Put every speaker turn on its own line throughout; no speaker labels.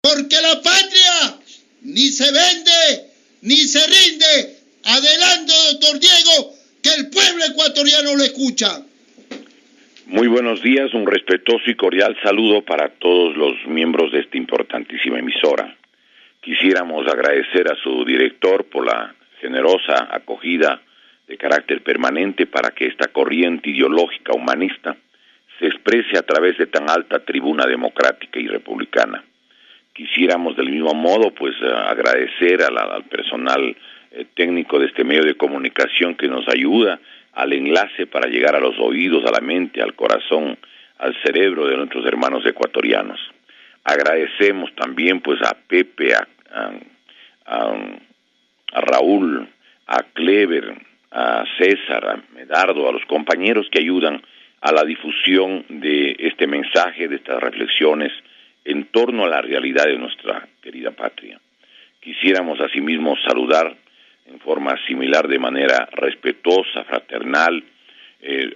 porque la patria ni se vende ni se rinde. Adelante, doctor Diego, que el pueblo ecuatoriano lo escucha.
Muy buenos días, un respetuoso y cordial saludo para todos los miembros de esta importantísima emisora. Quisiéramos agradecer a su director por la generosa acogida de carácter permanente para que esta corriente ideológica humanista se exprese a través de tan alta tribuna democrática y republicana. Quisiéramos del mismo modo agradecer al personal técnico de este medio de comunicación que nos ayuda al enlace para llegar a los oídos, a la mente, al corazón, al cerebro de nuestros hermanos ecuatorianos. Agradecemos también a Pepe, a Raúl, a Clever, a César, a Medardo, a los compañeros que ayudan a la difusión de este mensaje, de estas reflexiones en torno a la realidad de nuestra querida patria. Quisiéramos asimismo saludar en forma similar, de manera respetuosa, fraternal,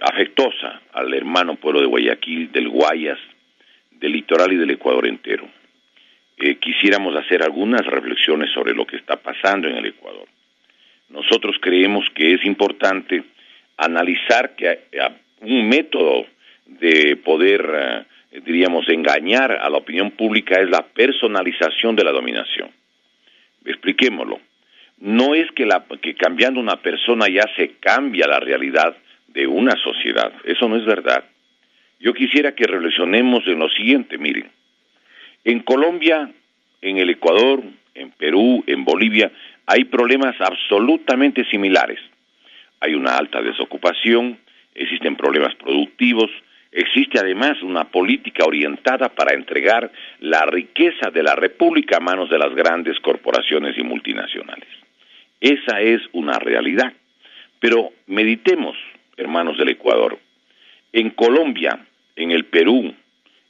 afectuosa, al hermano pueblo de Guayaquil, del Guayas, del litoral y del Ecuador entero. Quisiéramos hacer algunas reflexiones sobre lo que está pasando en el Ecuador. Nosotros creemos que es importante analizar que un método de poder, engañar a la opinión pública es la personalización de la dominación. Expliquémoslo. No es que cambiando una persona ya se cambia la realidad de una sociedad. Eso no es verdad. Yo quisiera que reflexionemos en lo siguiente, miren. En Colombia, en el Ecuador, en Perú, en Bolivia, hay problemas absolutamente similares. Hay una alta desocupación, existen problemas productivos, existe además una política orientada para entregar la riqueza de la República a manos de las grandes corporaciones y multinacionales. Esa es una realidad. Pero meditemos, hermanos del Ecuador. En Colombia, en el Perú,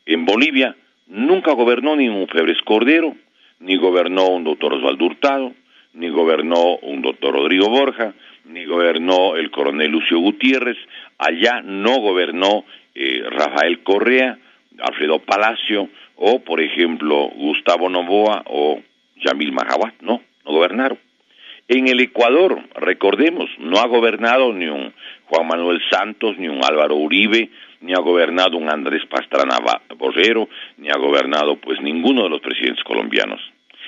en Bolivia, nunca gobernó ni un Febres Cordero, ni gobernó un doctor Osvaldo Hurtado, ni gobernó un doctor Rodrigo Borja, ni gobernó el coronel Lucio Gutiérrez. Allá no gobernó Rafael Correa, Alfredo Palacio, o por ejemplo Gustavo Noboa o Yamil Mahabat. No gobernaron. En el Ecuador, recordemos, no ha gobernado ni un Juan Manuel Santos, ni un Álvaro Uribe, ni ha gobernado un Andrés Pastrana Borrero, ni ha gobernado ninguno de los presidentes colombianos.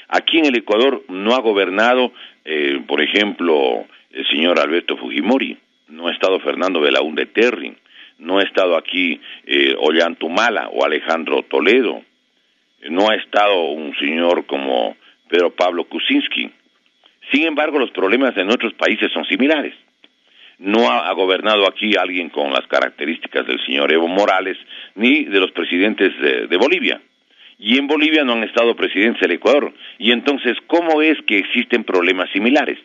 Aquí en el Ecuador no ha gobernado, por ejemplo, el señor Alberto Fujimori, no ha estado Fernando Belaúnde Terry, no ha estado aquí Ollantumala o Alejandro Toledo, no ha estado un señor como Pedro Pablo Kuczynski. Sin embargo, los problemas en otros países son similares. No ha gobernado aquí alguien con las características del señor Evo Morales, ni de los presidentes de Bolivia. Y en Bolivia no han estado presidentes del Ecuador. Y entonces, ¿cómo es que existen problemas similares?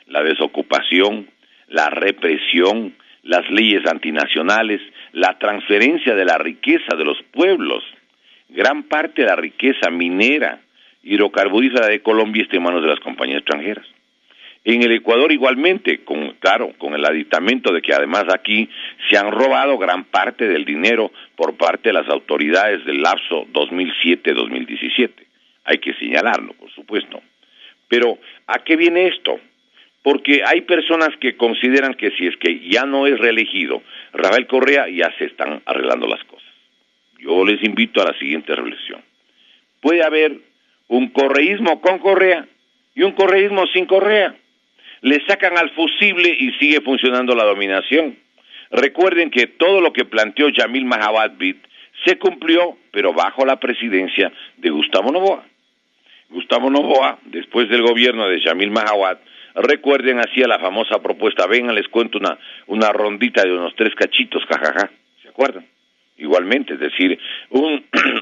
La desocupación, la represión, las leyes antinacionales, la transferencia de la riqueza de los pueblos. Gran parte de la riqueza minera, hidrocarburífera de Colombia está en manos de las compañías extranjeras. En el Ecuador igualmente, con el aditamento de que además aquí se han robado gran parte del dinero por parte de las autoridades del lapso 2007-2017. Hay que señalarlo, por supuesto. Pero, ¿a qué viene esto? Porque hay personas que consideran que si es que ya no es reelegido Rafael Correa, ya se están arreglando las cosas. Yo les invito a la siguiente reflexión. Puede haber un correísmo con Correa y un correísmo sin Correa. Le sacan al fusible y sigue funcionando la dominación. Recuerden que todo lo que planteó Yamil Mahabat se cumplió, pero bajo la presidencia de Gustavo Noboa. Gustavo Noboa, después del gobierno de Yamil Mahabat, recuerden, hacía la famosa propuesta, vengan, les cuento una rondita de unos 3 cachitos, jajaja, ¿se acuerdan? Igualmente, es decir,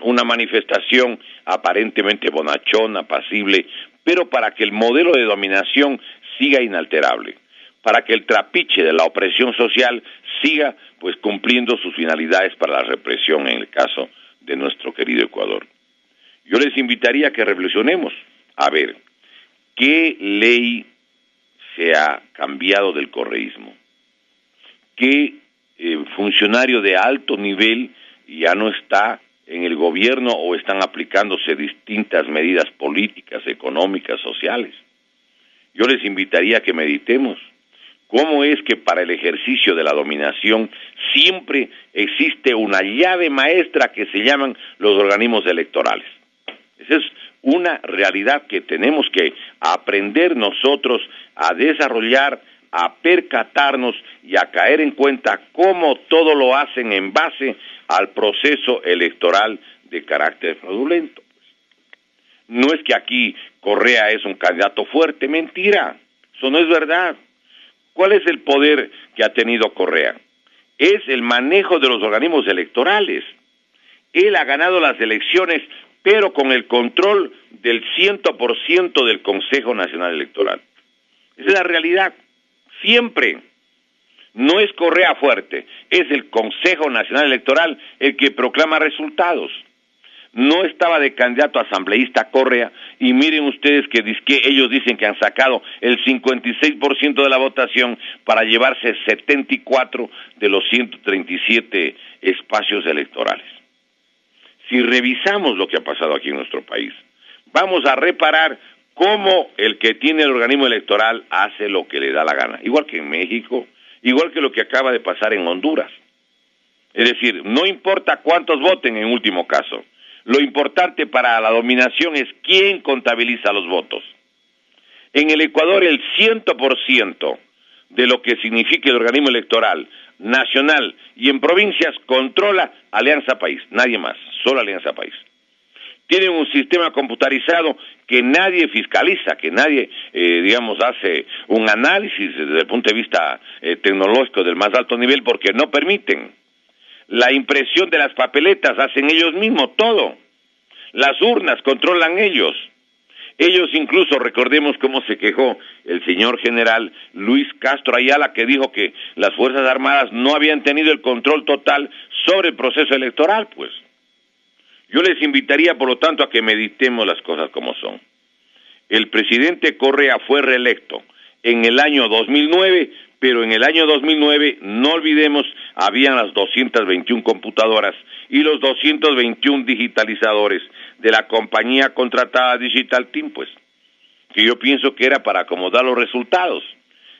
una manifestación aparentemente bonachona, apacible, pero para que el modelo de dominación siga inalterable, para que el trapiche de la opresión social siga cumpliendo sus finalidades para la represión en el caso de nuestro querido Ecuador. Yo les invitaría a que reflexionemos, a ver, ¿qué ley se ha cambiado del correísmo? ¿Qué funcionario de alto nivel ya no está en el gobierno o están aplicándose distintas medidas políticas, económicas, sociales. Yo les invitaría a que meditemos cómo es que para el ejercicio de la dominación siempre existe una llave maestra que se llaman los organismos electorales. Esa es una realidad que tenemos que aprender nosotros a desarrollar, a percatarnos y a caer en cuenta cómo todo lo hacen en base al proceso electoral de carácter fraudulento. No es que aquí Correa es un candidato fuerte, mentira, eso no es verdad. ¿Cuál es el poder que ha tenido Correa? Es el manejo de los organismos electorales. Él ha ganado las elecciones, pero con el control del 100% del Consejo Nacional Electoral. Esa es la realidad, siempre. No es Correa fuerte, es el Consejo Nacional Electoral el que proclama resultados. No estaba de candidato asambleísta Correa, y miren ustedes que ellos dicen que han sacado el 56% de la votación para llevarse 74 de los 137 espacios electorales. Si revisamos lo que ha pasado aquí en nuestro país, vamos a reparar cómo el que tiene el organismo electoral hace lo que le da la gana, igual que en México, igual que lo que acaba de pasar en Honduras. Es decir, no importa cuántos voten en último caso, lo importante para la dominación es quién contabiliza los votos. En el Ecuador el 100% de lo que significa el organismo electoral nacional y en provincias controla Alianza País, nadie más, solo Alianza País. Tienen un sistema computarizado que nadie fiscaliza, que nadie, hace un análisis desde el punto de vista tecnológico del más alto nivel porque no permiten. La impresión de las papeletas hacen ellos mismos todo. Las urnas controlan ellos. Ellos incluso, recordemos cómo se quejó el señor general Luis Castro Ayala, que dijo que las Fuerzas Armadas no habían tenido el control total sobre el proceso electoral, pues. Yo les invitaría, por lo tanto, a que meditemos las cosas como son. El presidente Correa fue reelecto en el año 2009, pero en el año 2009, no olvidemos, habían las 221 computadoras y los 221 digitalizadores de la compañía contratada Digital Team, pues, que yo pienso que era para acomodar los resultados.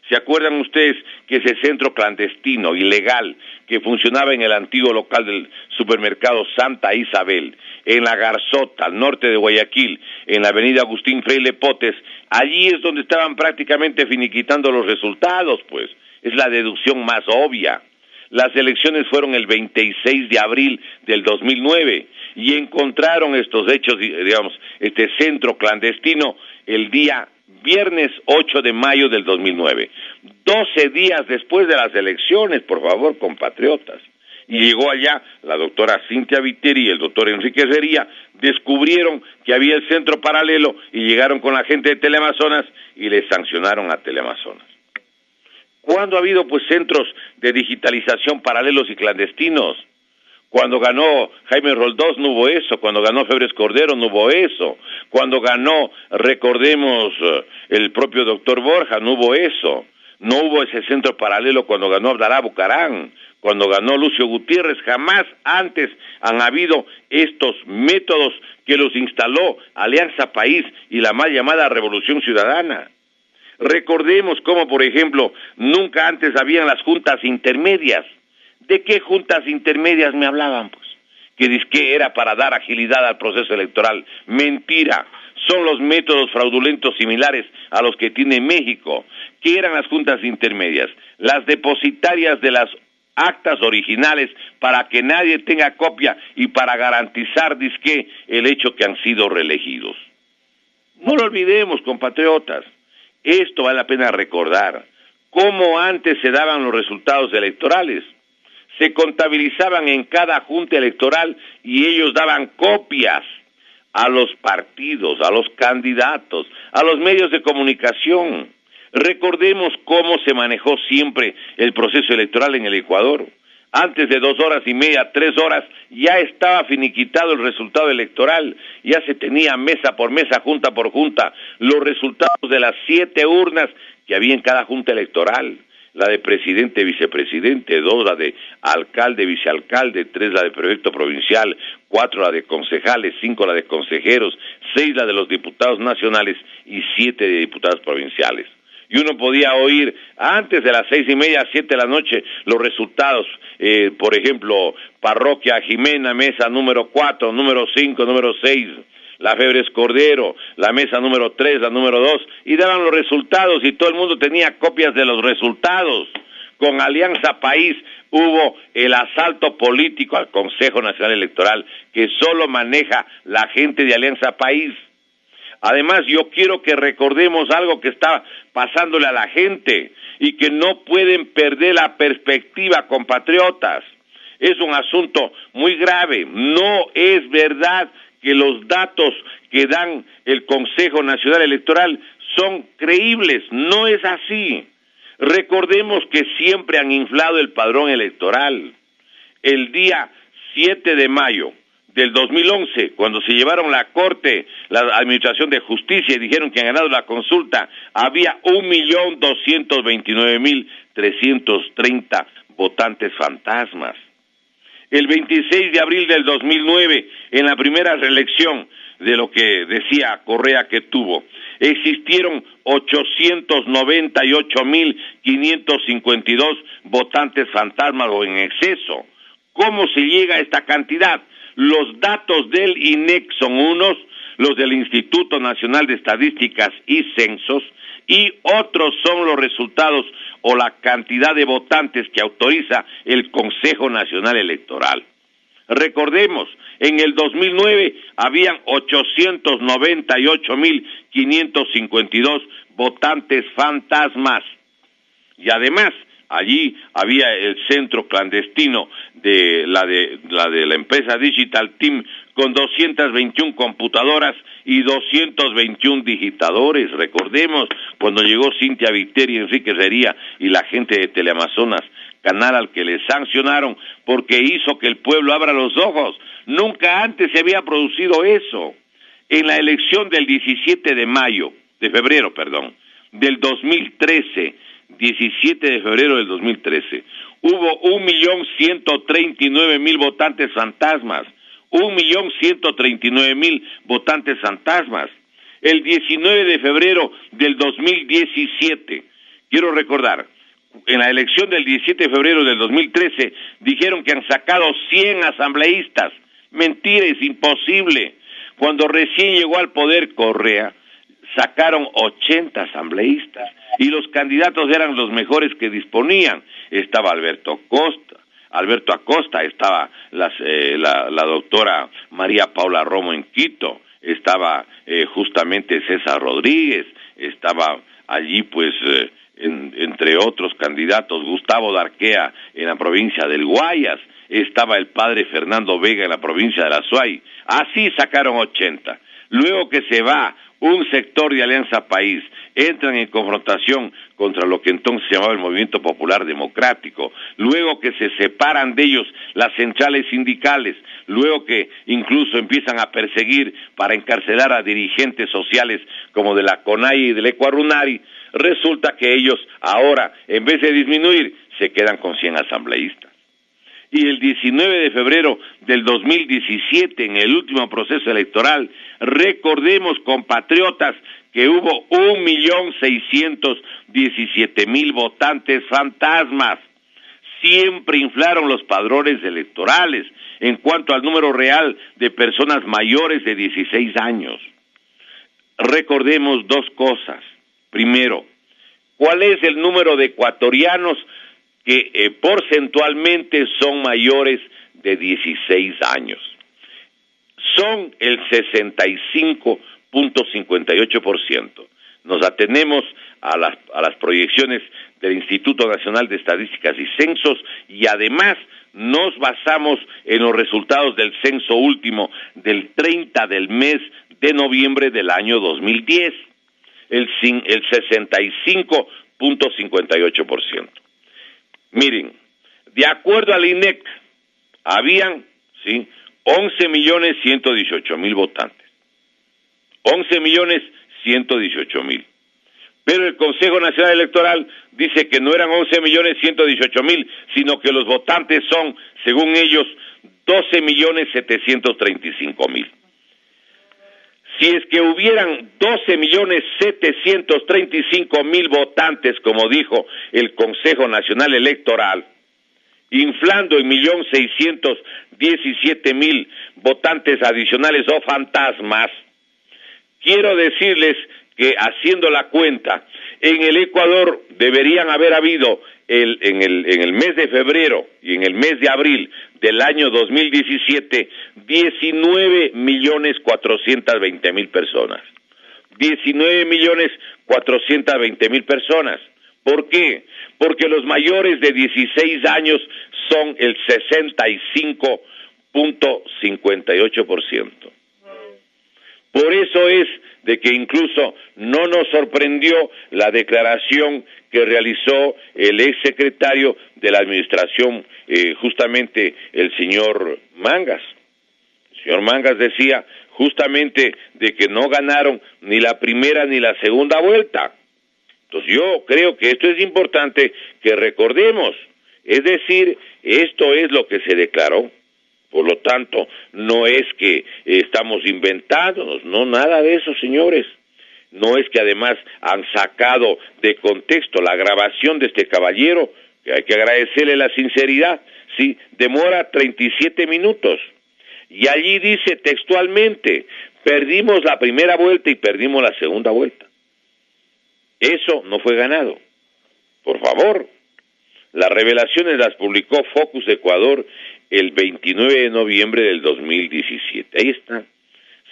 ¿Se acuerdan ustedes que ese centro clandestino, ilegal, que funcionaba en el antiguo local del supermercado Santa Isabel, en la Garzota, al norte de Guayaquil, en la avenida Agustín Freire Potes, allí es donde estaban prácticamente finiquitando los resultados, pues, es la deducción más obvia. Las elecciones fueron el 26 de abril del 2009 y encontraron estos hechos, este centro clandestino el día viernes 8 de mayo del 2009, 12 días después de las elecciones, por favor, compatriotas. Y llegó allá la doctora Cintia Viteri y el doctor Enrique Sería, descubrieron que había el centro paralelo y llegaron con la gente de Teleamazonas y les sancionaron a Teleamazonas. ¿Cuándo ha habido pues centros de digitalización paralelos y clandestinos? Cuando ganó Jaime Roldós no hubo eso, cuando ganó Febres Cordero no hubo eso, cuando ganó, recordemos, el propio doctor Borja no hubo eso, no hubo ese centro paralelo cuando ganó Abdalá Bucarán, cuando ganó Lucio Gutiérrez, jamás antes han habido estos métodos que los instaló Alianza País y la mal llamada Revolución Ciudadana. Recordemos cómo, por ejemplo, nunca antes habían las juntas intermedias. ¿De qué juntas intermedias me hablaban, pues? Que dizque era para dar agilidad al proceso electoral. Mentira, son los métodos fraudulentos similares a los que tiene México. ¿Qué eran las juntas intermedias? Las depositarias de las actas originales para que nadie tenga copia y para garantizar, dizque, el hecho que han sido reelegidos. No lo olvidemos, compatriotas. Esto vale la pena recordar. ¿Cómo antes se daban los resultados electorales? Se contabilizaban en cada junta electoral y ellos daban copias a los partidos, a los candidatos, a los medios de comunicación. Recordemos cómo se manejó siempre el proceso electoral en el Ecuador. Antes de 2 horas y media, 3 horas, ya estaba finiquitado el resultado electoral, ya se tenía mesa por mesa, junta por junta, los resultados de las 7 urnas que había en cada junta electoral. la de presidente, vicepresidente, 2 la de alcalde, vicealcalde, 3 la de prefecto provincial, 4 la de concejales, 5 la de consejeros, 6 la de los diputados nacionales y 7 de diputados provinciales. Y uno podía oír antes de las 6:30, 7 de la noche, los resultados, por ejemplo, Parroquia Jimena, mesa número 4, número 5, número 6, La Febres Cordero, la mesa número 3, la número 2, y daban los resultados y todo el mundo tenía copias de los resultados. Con Alianza País hubo el asalto político al Consejo Nacional Electoral que solo maneja la gente de Alianza País. Además, yo quiero que recordemos algo que está pasándole a la gente y que no pueden perder la perspectiva, compatriotas. Es un asunto muy grave. No es verdad que los datos que dan el Consejo Nacional Electoral son creíbles. No es así. Recordemos que siempre han inflado el padrón electoral. El día 7 de mayo del 2011, cuando se llevaron la Corte, la Administración de Justicia, y dijeron que han ganado la consulta, había 1.229.330 votantes fantasmas. El 26 de abril del 2009, en la primera reelección de lo que decía Correa que tuvo, existieron 898.552 votantes fantasmas o en exceso. ¿Cómo se llega a esta cantidad? Los datos del INEC son unos, los del Instituto Nacional de Estadísticas y Censos, y otros son los resultados o la cantidad de votantes que autoriza el Consejo Nacional Electoral. Recordemos, en el 2009 habían 898.552 votantes fantasmas, y además allí había el centro clandestino de la empresa Digital Team con 221 computadoras y 221 digitadores. Recordemos cuando llegó Cintia Viteri y Enrique Herrería y la gente de Teleamazonas, canal al que le sancionaron porque hizo que el pueblo abra los ojos. Nunca antes se había producido eso. En la elección del 17 de febrero, del 2013, 17 de febrero del 2013, hubo 1.139.000 votantes fantasmas, 1.139.000 votantes fantasmas. El 19 de febrero del 2017, quiero recordar, en la elección del 17 de febrero del 2013, dijeron que han sacado 100 asambleístas. Mentira, es imposible. Cuando recién llegó al poder Correa, sacaron 80 asambleístas y los candidatos eran los mejores que disponían. Estaba Alberto Acosta, estaba la doctora María Paula Romo en Quito, estaba justamente César Rodríguez, estaba allí entre otros candidatos Gustavo Darquea en la provincia del Guayas, estaba el padre Fernando Vega en la provincia de la Suay. Así sacaron 80. Luego que se va un sector de Alianza País, entran en confrontación contra lo que entonces se llamaba el Movimiento Popular Democrático, luego que se separan de ellos las centrales sindicales, luego que incluso empiezan a perseguir para encarcelar a dirigentes sociales como de la CONAI y del Ecuarunari, resulta que ellos ahora, en vez de disminuir, se quedan con 100 asambleístas. Y el 19 de febrero del 2017, en el último proceso electoral, recordemos, compatriotas, que hubo 1.617.000 votantes fantasmas. Siempre inflaron los padrones electorales en cuanto al número real de personas mayores de 16 años. Recordemos dos cosas. Primero, ¿cuál es el número de ecuatorianos que porcentualmente son mayores de 16 años? Son el 65.58%. Nos atenemos a las proyecciones del Instituto Nacional de Estadísticas y Censos y además nos basamos en los resultados del censo último del 30 del mes de noviembre del año 2010, el 65.58%. Miren, de acuerdo al INEC, habían 11.118.000 votantes. 11.118.000. Pero el Consejo Nacional Electoral dice que no eran 11.118.000, sino que los votantes son, según ellos, 12.735.000. Si es que hubieran 12.735.000 votantes, como dijo el Consejo Nacional Electoral, inflando en 1.617.000 votantes adicionales o fantasmas, quiero decirles que haciendo la cuenta, en el Ecuador deberían haber habido en el mes de febrero y en el mes de abril del año 2017 19.420.000 personas. 19.420.000 personas. ¿Por qué? Porque los mayores de 16 años son el 65.58%. Por eso es de que incluso no nos sorprendió la declaración que realizó el exsecretario de la Administración, justamente el señor Mangas. El señor Mangas decía justamente de que no ganaron ni la primera ni la segunda vuelta. Entonces yo creo que esto es importante que recordemos, es decir, esto es lo que se declaró. Por lo tanto, no es que estamos inventándonos, no, nada de eso, señores. No es que además han sacado de contexto la grabación de este caballero, que hay que agradecerle la sinceridad, sí, demora 37 minutos. Y allí dice textualmente, perdimos la primera vuelta y perdimos la segunda vuelta. Eso no fue ganado. Por favor, las revelaciones las publicó Focus Ecuador el 29 de noviembre del 2017. Ahí está.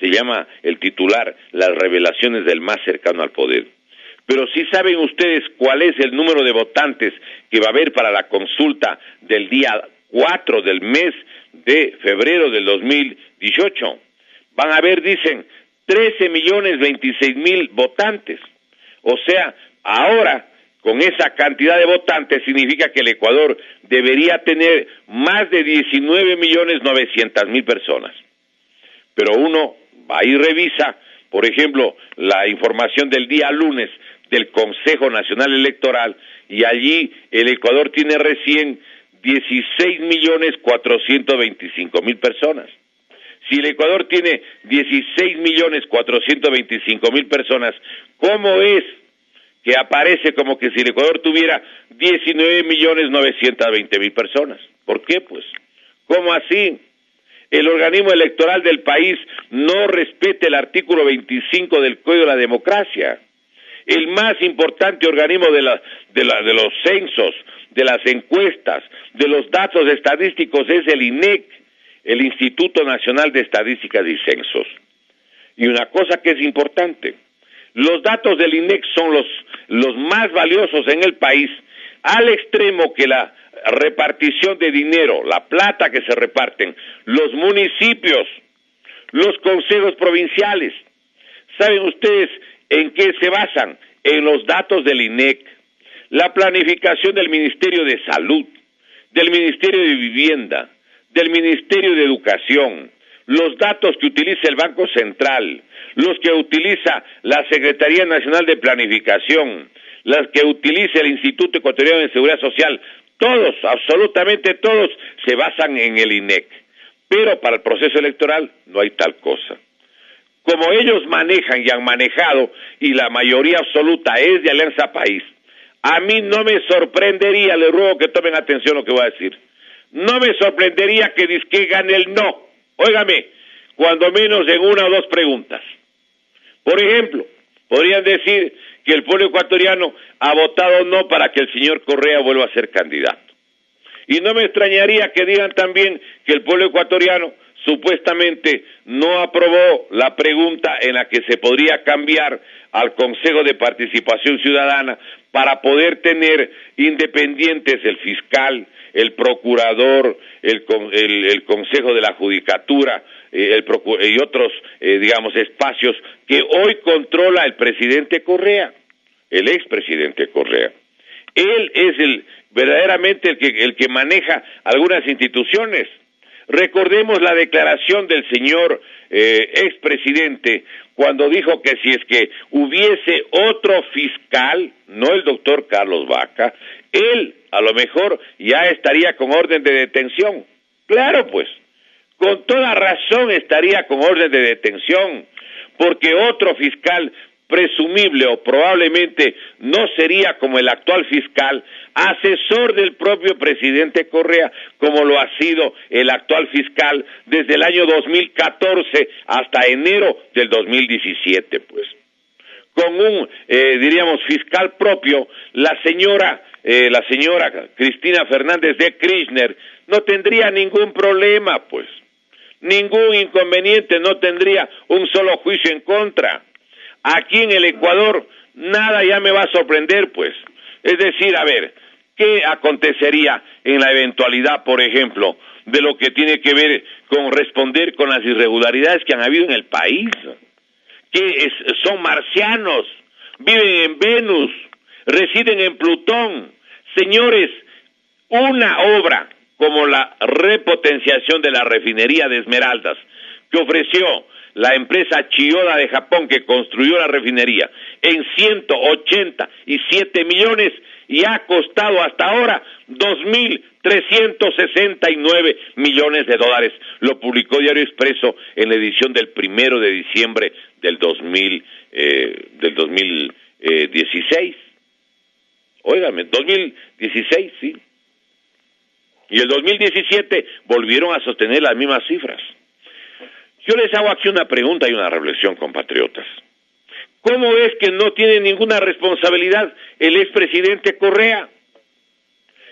Se llama el titular, las revelaciones del más cercano al poder. Pero sí saben ustedes cuál es el número de votantes que va a haber para la consulta del día 4 del mes de febrero del 2018. Van a haber, dicen, 13.026.000 votantes. O sea, ahora, con esa cantidad de votantes, significa que el Ecuador debería tener más de 19.900.000 personas. Pero uno va y revisa, por ejemplo, la información del día lunes del Consejo Nacional Electoral, y allí el Ecuador tiene recién 16.425.000 personas. Si el Ecuador tiene 16.425.000 personas, ¿cómo es que aparece como que si el Ecuador tuviera 19.920.000 personas? ¿Por qué, pues? ¿Cómo así? El organismo electoral del país no respeta el artículo 25 del Código de la Democracia. El más importante organismo de los censos, de las encuestas, de los datos estadísticos es el INEC, el Instituto Nacional de Estadísticas y Censos. Y una cosa que es importante, los datos del INEC son los más valiosos en el país, al extremo que la repartición de dinero, la plata que se reparten, los municipios, los consejos provinciales, ¿saben ustedes en qué se basan? En los datos del INEC, la planificación del Ministerio de Salud, del Ministerio de Vivienda, del Ministerio de Educación, los datos que utiliza el Banco Central, los que utiliza la Secretaría Nacional de Planificación, las que utiliza el Instituto Ecuatoriano de Seguridad Social, todos, absolutamente todos, se basan en el INEC. Pero para el proceso electoral no hay tal cosa. Como ellos manejan y han manejado, y la mayoría absoluta es de Alianza País, a mí no me sorprendería, les ruego que tomen atención a lo que voy a decir, no me sorprendería que dizque gane el no. Óigame, cuando menos en una o dos preguntas. Por ejemplo, podrían decir que el pueblo ecuatoriano ha votado no para que el señor Correa vuelva a ser candidato. Y no me extrañaría que digan también que el pueblo ecuatoriano supuestamente no aprobó la pregunta en la que se podría cambiar al Consejo de Participación Ciudadana para poder tener independientes el fiscal, el procurador, el Consejo de la Judicatura y otros, espacios que hoy controla el presidente Correa, el expresidente Correa. Él es verdaderamente el que maneja algunas instituciones. Recordemos la declaración del señor expresidente cuando dijo que si es que hubiese otro fiscal, no el doctor Carlos Vaca, él a lo mejor ya estaría con orden de detención. Claro, pues, con toda razón estaría con orden de detención, porque otro fiscal presumible o probablemente no sería como el actual fiscal, asesor del propio presidente Correa, como lo ha sido el actual fiscal desde el año 2014 hasta enero del 2017, pues. Con un, diríamos, fiscal propio, la señora Cristina Fernández de Kirchner no tendría ningún problema, pues. Ningún inconveniente, no tendría un solo juicio en contra. Aquí en el Ecuador nada ya me va a sorprender, pues. Es decir, a ver, ¿qué acontecería en la eventualidad, por ejemplo, de lo que tiene que ver con responder con las irregularidades que han habido en el país? Que son marcianos, viven en Venus, residen en Plutón. Señores, una obra como la repotenciación de la refinería de Esmeraldas, que ofreció la empresa Chiyoda de Japón, que construyó la refinería, en 187 millones, y ha costado hasta ahora 2.369 millones de dólares. Lo publicó Diario Expreso en la edición del 1 de diciembre del 2016. Óigame, 2016, sí. Y el 2017 volvieron a sostener las mismas cifras. Yo les hago aquí una pregunta y una reflexión, compatriotas. ¿Cómo es que no tiene ninguna responsabilidad el expresidente Correa?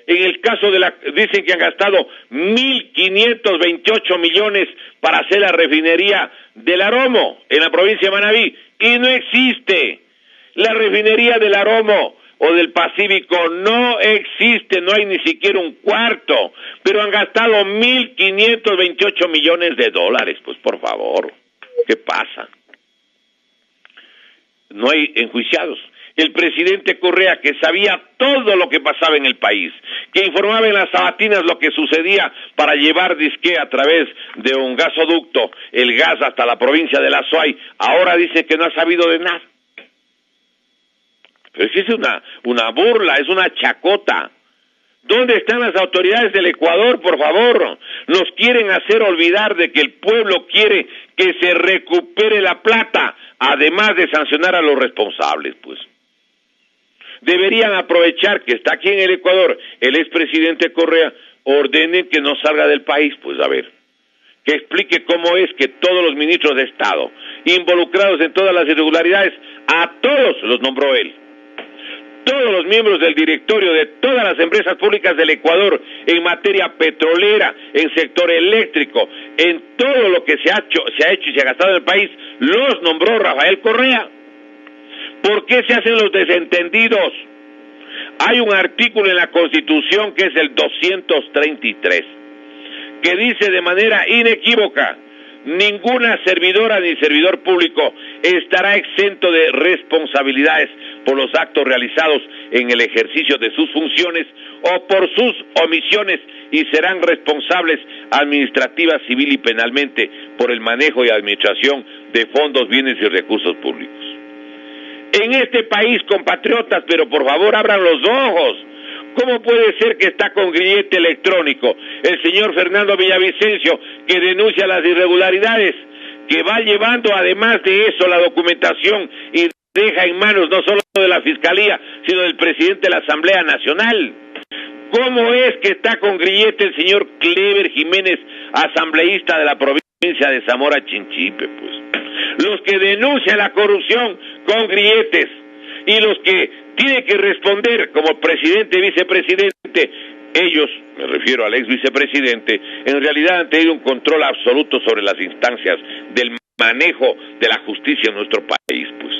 En el caso dicen que han gastado 1.528 millones para hacer la refinería del Aromo en la provincia de Manabí, y no existe. La refinería del Aromo o del Pacífico no existe, no hay ni siquiera un cuarto, pero han gastado 1.528 millones de dólares, pues por favor, ¿qué pasa? No hay enjuiciados. El presidente Correa, que sabía todo lo que pasaba en el país, que informaba en las sabatinas lo que sucedía para llevar disque a través de un gasoducto el gas hasta la provincia de La Azuay, ahora dice que no ha sabido de nada. Pero es una burla, es una chacota. ¿Dónde están las autoridades del Ecuador, por favor? Nos quieren hacer olvidar de que el pueblo quiere que se recupere la plata, además de sancionar a los responsables, pues. Deberían aprovechar que está aquí en el Ecuador el expresidente Correa, ordenen que no salga del país, pues a ver, que explique cómo es que todos los ministros de Estado involucrados en todas las irregularidades, a todos los nombró él. Todos los miembros del directorio de todas las empresas públicas del Ecuador en materia petrolera, en sector eléctrico, en todo lo que se ha hecho y se ha gastado en el país, los nombró Rafael Correa. ¿Por qué se hacen los desentendidos? Hay un artículo en la Constitución que es el 233, que dice de manera inequívoca: ninguna servidora ni servidor público estará exento de responsabilidades por los actos realizados en el ejercicio de sus funciones o por sus omisiones, y serán responsables administrativa, civil y penalmente por el manejo y administración de fondos, bienes y recursos públicos. En este país, compatriotas, pero por favor abran los ojos. ¿Cómo puede ser que está con grillete electrónico el señor Fernando Villavicencio, que denuncia las irregularidades, que va llevando además de eso la documentación y deja en manos no solo de la Fiscalía, sino del presidente de la Asamblea Nacional? ¿Cómo es que está con grillete el señor Clever Jiménez, asambleísta de la provincia de Zamora Chinchipe, pues? Los que denuncian la corrupción con grilletes y los que tienen que responder como presidente y vicepresidente, ellos, me refiero al ex vicepresidente, en realidad han tenido un control absoluto sobre las instancias del manejo de la justicia en nuestro país, pues.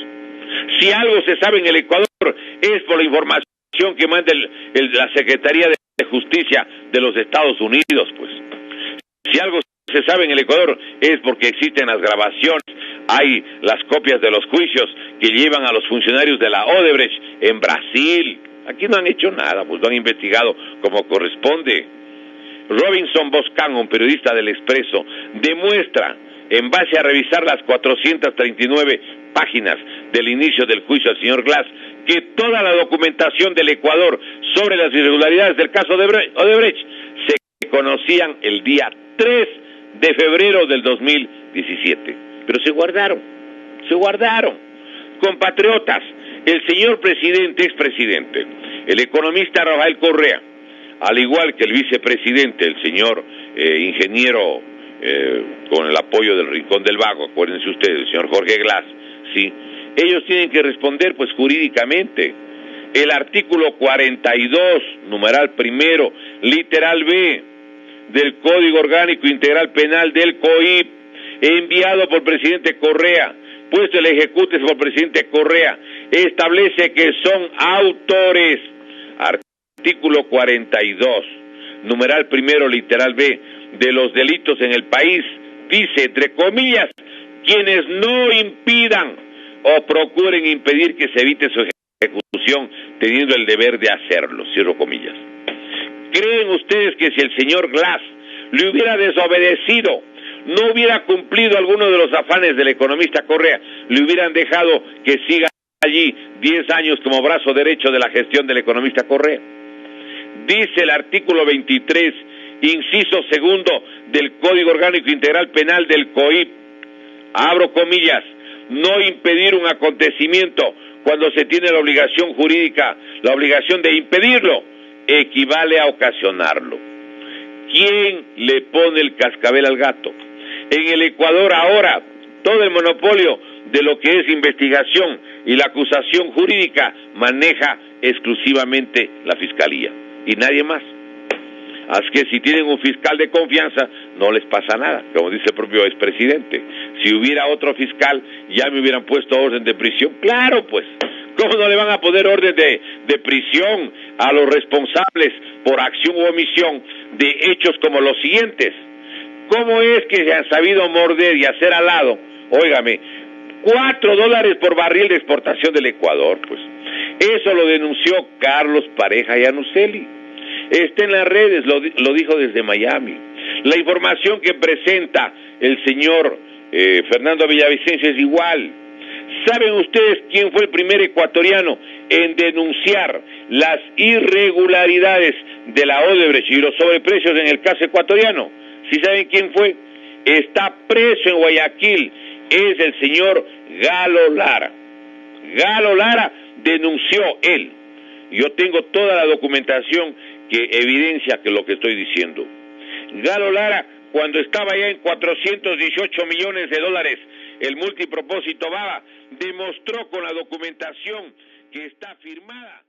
Si algo se sabe en el Ecuador es por la información que manda la Secretaría de Justicia de los Estados Unidos, pues. Si algo se sabe en el Ecuador es porque existen las grabaciones, hay las copias de los juicios que llevan a los funcionarios de la Odebrecht en Brasil. Aquí no han hecho nada, pues no han investigado como corresponde. Robinson Boscan, un periodista del Expreso, demuestra, en base a revisar las 439 páginas del inicio del juicio al señor Glass, que toda la documentación del Ecuador sobre las irregularidades del caso de Odebrecht se conocían el día 3 de febrero del 2017. Pero se guardaron. Compatriotas, el señor presidente, expresidente, el economista Rafael Correa, al igual que el vicepresidente, el señor ingeniero, con el apoyo del Rincón del Vago, acuérdense ustedes, el señor Jorge Glass, sí, ellos tienen que responder pues jurídicamente. El artículo 42, numeral primero, literal B, del Código Orgánico Integral Penal del COIP, enviado por el presidente Correa, puesto el ejecute por el presidente Correa, establece que son autores. Artículo 42, numeral primero, literal B, de los delitos en el país, dice, entre comillas, quienes no impidan o procuren impedir que se evite su ejecución, teniendo el deber de hacerlo, cierro comillas. ¿Creen ustedes que si el señor Glass le hubiera desobedecido, no hubiera cumplido alguno de los afanes del economista Correa, le hubieran dejado que siga allí 10 años como brazo derecho de la gestión del economista Correa? Dice el artículo 23, inciso segundo del Código Orgánico Integral Penal del COIP, abro comillas, no impedir un acontecimiento cuando se tiene la obligación jurídica, la obligación de impedirlo, equivale a ocasionarlo. ¿Quién le pone el cascabel al gato? En el Ecuador ahora, todo el monopolio de lo que es investigación y la acusación jurídica maneja exclusivamente la Fiscalía y nadie más. Así que si tienen un fiscal de confianza, no les pasa nada, como dice el propio expresidente. Si hubiera otro fiscal, ya me hubieran puesto orden de prisión. Claro, pues, ¿cómo no le van a poner orden de prisión a los responsables por acción u omisión de hechos como los siguientes? ¿Cómo es que se han sabido morder y hacer al lado? Óigame, $4 por barril de exportación del Ecuador, pues. Eso lo denunció Carlos Pareja Yanuseli. Está en las redes, lo dijo desde Miami. La información que presenta el señor Fernando Villavicencio es igual. ¿Saben ustedes quién fue el primer ecuatoriano en denunciar las irregularidades de la Odebrecht y los sobreprecios en el caso ecuatoriano? ¿Sí saben quién fue? Está preso en Guayaquil, es el señor Galo Lara. Galo Lara denunció él. Yo tengo toda la documentación que evidencia que lo que estoy diciendo. Galo Lara, cuando estaba ya en $418 millones, el multipropósito Baba, demostró con la documentación que está firmada